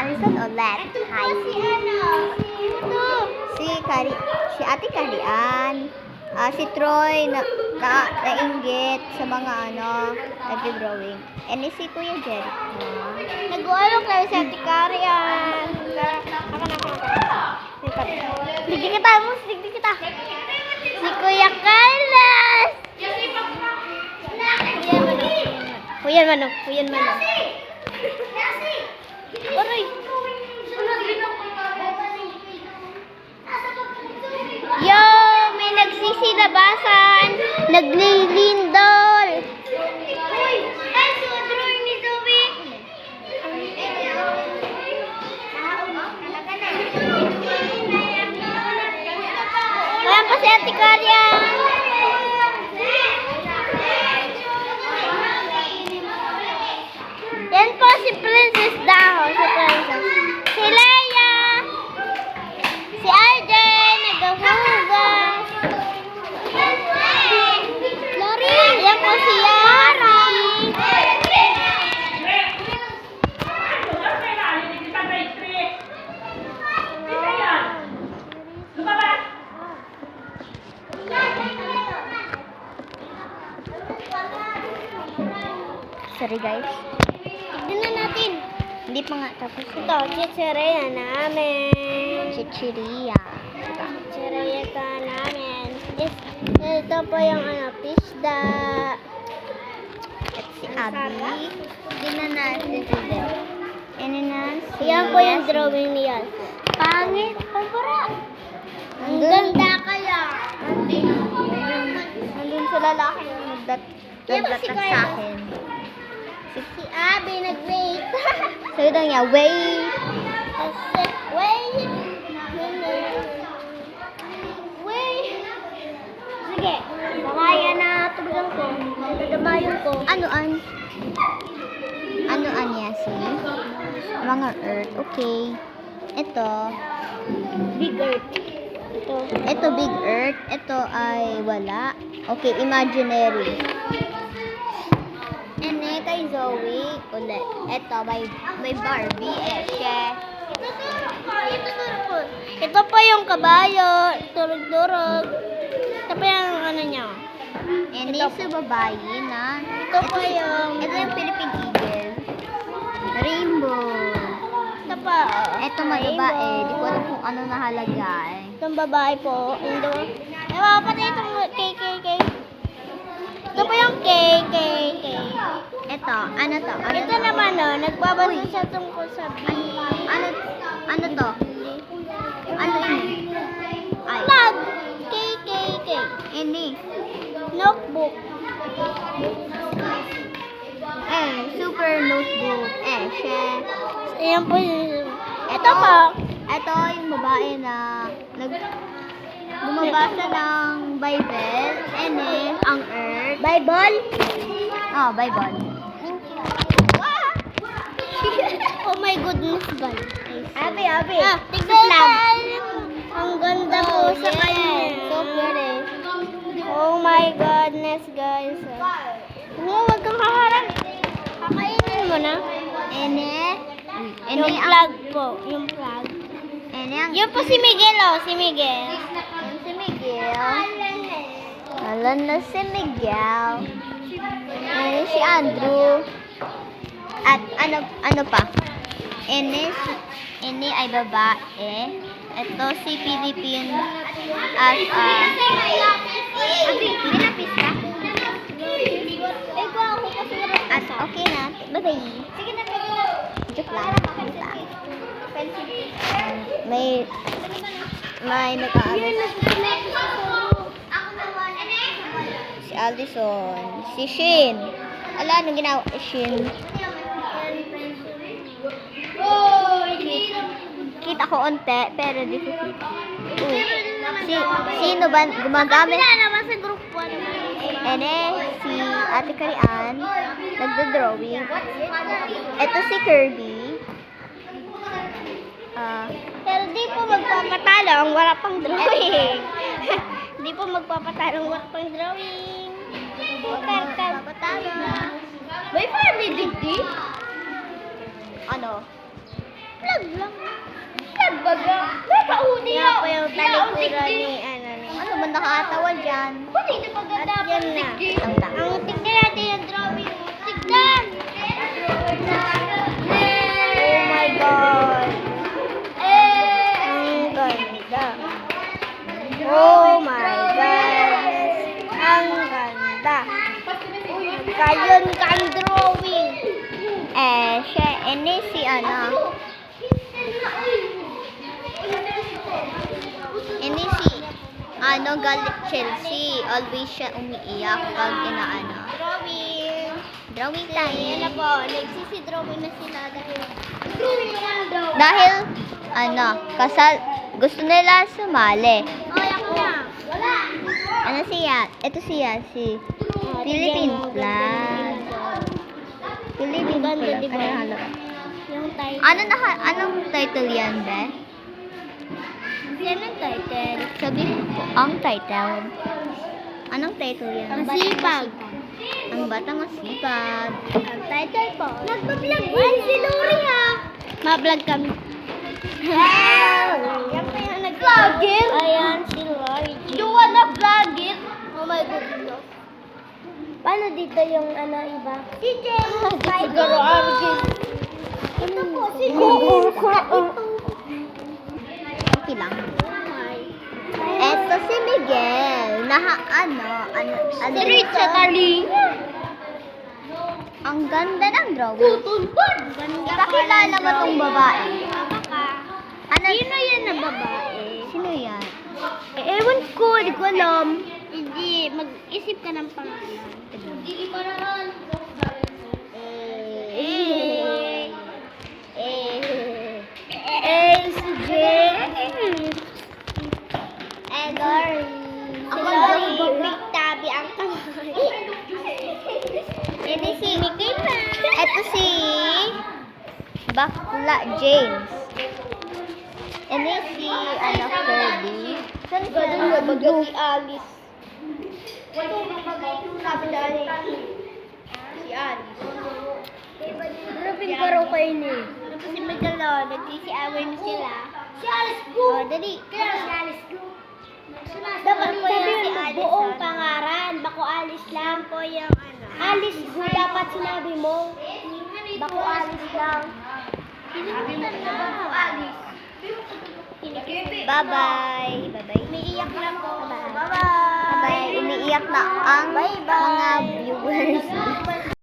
Alison ulit. Hi. Si Ate Karian. Si Troy nainggit sa mga nag-drawing. And si Kuya Jerry. Nag-ualo kayo sa Ate Karian. Digdi kita, Mus. Digdi kita. Si Kuya Carlos. Kuya Manok. Aray. Yo, may nagsisilabasan. Naglilindol. Ay, sudroy ni Zoe. Ayan pa si Ate Karian. Yan po si Princess Daho. Si Leia. Si RJ. Naghuhugas. Lori. Yan po si Yara. Sorry guys. Tignan na natin. Hindi pa nga tapos. Ito, chichiria namin. Chichiria. Chichiria ka namin. Ito po yung pisda. At si Abby. Tingnan natin today. Yan po yung drawing niya. Pangit. Pampara. Ang ganda kaya. Nandun sa lalaki yung nagdatak sa akin. Si Abby nag-wait. Sabi daw niya, wait. Wait. Sige. Makaya na tubigan ko. Dadamayon ko. Ano Yasi? Mga earth. Okay. Ito. Big Earth. Ito big earth. Ito ay wala. Okay, imaginary. And kay Zoe ulit. Ito may Barbie. Ito pa yung kabayo. Turog-turog. Ito pa yung niya. And sa babae na. Ito pa yung... Ito yung Philippine Eagle. Rainbow. Ito pa. Ito babae. Di ko alam kung ano nahalaga eh. Itong babae po. Ewa, pati itong KKK. Ito pa yung KKK. Ito, ano to? Ito naman nagbabasa siya tungkol sa Ano to? Ano ini? Ay. flag. KKK. Ini. Notebook. Super notebook. Ayan po yung... Ito po. Ito yung babae na bumabasa ng Bible. Ang earth. Bible. Oh, Bible. Oh my goodness, guys. Abi. Tignan. Ang ganda po sa kanya. So pretty. Oh my goodness, guys. Huwag kang kaharap. Kakainin mo na. Yung flag po. Yung flag. Yun po si Miguel, Si Miguel. Si Miguel. Alam na si Miguel. Si Andrew. At ano pa? Ini ay babae. Ito si Philippine at pinapis ka? At okay na. Bye-bye. Sige na. Joke lang. May nag-aaral. Si Aldison. Si Shin. Ala, anong ginawa? Shin. Kita ko onte, pero di ko kita. Sino ba gumagamit? Wala naman sa group 1. Si Ate Karian, nagdo-drawing. Ito si Kirby. Pero di po magpapatalo ang wala pang drawing. Di po magpapatalo ang wala pang drawing. Magpapatalo. May family digdi? Ano? Vlog lang. Vlog baga. May kauni Yan po yung talikuran ni ano ni. Ano ba nakatawa dyan? Pati na maganda At yan na. Tang-tang. Ang tignan natin yung drawing. Tignan! Oh my God. Ang ganda. Oh my God. Ang ganda. Kayon kang drawing. Siya, ini si ano. Ini si ano galit Chelsea. Always siya umiiyak pag inaano. Drawing. Drawing tayo. Ayan na po. Nagsisi-drawing na sila dahil drawing naman daw. Dahil ano, kasal gusto nila sumali. Ay, ako na. Wala. Ano siya? Ito siya si Philippine flag. Philippine Ganda, flag. di ba? Ano halo? Yung title. Anong title yan, be? Yan ang title. Sabi ko, ang title. Anong title yan? Masipag. Ang bata masipag. Ang title po. Nagpa-vlog yan si Lori ha. Ma-vlog kami. Yan pa yung nag-vlogger. Ayan si Lori. You wanna vlogger? Oh my goodness. Paano dito yung ano iba? Si Jane. Siguro Argin. Ito po si Jane. Okay lang. Eto si Miguel. Ano Si Richard Ali. Ang ganda ng drawing. Tutulbad. Pakilala mo tong babae. Ano? Sino yan na babae? Sino yan? Ewan ko, hindi ko alam. Hindi, mag-isip ka ng pangalan. Hindi ko naman. Si Jen. Lori. Si Ako Lori, Lori. Big Tabi ang kamay. Ini si Mickey Mouse. Ito si Bakla James. Ini si ano Kirby. Saan si Ganun si Alice. Si Alice. Robin ka raw kayo ni. Tapos si Megalo, nagsisiaway na sila. Si Alice go! Oh, dali. Kaya si Alice go. Dapat po yan sabihin si mo, Alice, buong ano? pangaran. Bako Alice lang po yung ano. Alice go dapat sinabi mo. Bako Alice lang. Sinabi mo na. Bako Alice. Bye-bye. Bye-bye. Umiiyak lang po. Bye-bye. Umiiyak na ang mga viewers.